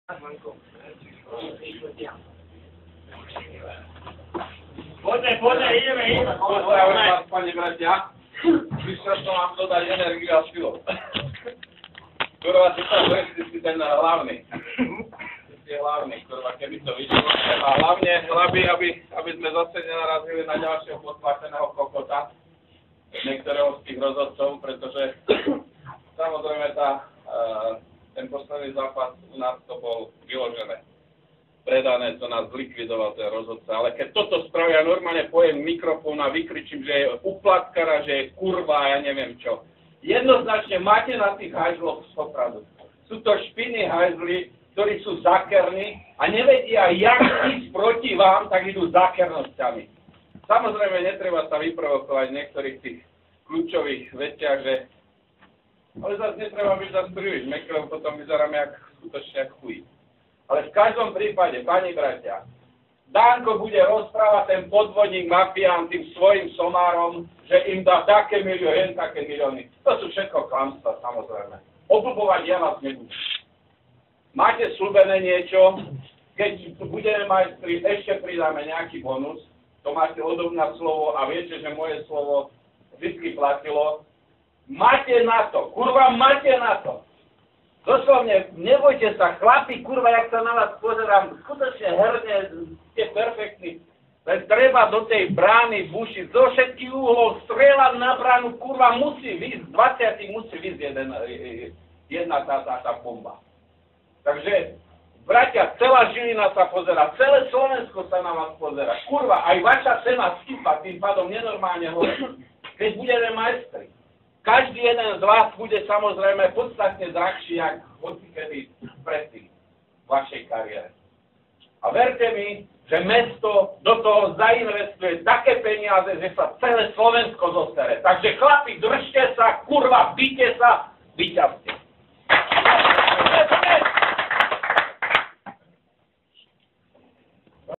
Poďme, ideme. Pozdravujem vás, pani bratia. Prišiel som vám dodať energiu a silu. Kurva, ty sa si ten hlavný. Ty si hlavný, kurva, keby to videlo. A hlavne chlapi, aby sme zase nenarazili na ďalšieho podplateného kokota. Niektorého z tých rozhodcov, pretože samozrejme ten posledný zápas u nás to bol vyložené. Predané, to nás zlikvidoval ten rozhodca, ale keď toto spravia, normálne pojem mikrofón a vykričím, že je uplatkara, že je kurva, ja neviem čo. Jednoznačne máte na tých hajzloch stopravdu. Sú to špiny hajzli, ktorí sú zákerní a nevedia, jak ísť proti vám, tak idú zákernosťami. Samozrejme, netreba sa vyprovokovať v niektorých tých kľúčových veciach, že ale zase netreba byť zase príliš mekrov, potom vyzeráme skutočne jak chuj. Ale v každom prípade, pani bratia, Danko bude rozprávať ten podvodník mafián tým svojim somárom, že im dá také milióny, také milióny. To sú všetko klamstvá, samozrejme. Obľubovať ja vás nebudem. Máte slúbené niečo, keď budeme majstri, ešte pridáme nejaký bonus, to máte odo mňa slovo a viete, že moje slovo vždy platilo. Máte na to, kurva, máte na to. Doslovne, nebojte sa, chlapi, kurva, jak sa na vás pozerám, skutočne herne, ste perfektní. Len treba do tej brány bušiť, zo všetkých uhlov, strieľať na bránu, kurva, musí výsť, 20 musí výsť jedna tá bomba. Takže, bratia, celá Žilina sa pozerá, celé Slovensko sa na vás pozerá. Kurva, aj vaša cena stúpa, tým pádom nenormálne hore. Keď budeme majstri. Každý jeden z vás bude samozrejme podstatne drahší, jak hocikedy predtým v vašej kariére. A verte mi, že mesto do toho zainvestuje také peniaze, že sa celé Slovensko zostere. Takže chlapi, držte sa, kurva, bijte sa, víťazstvo.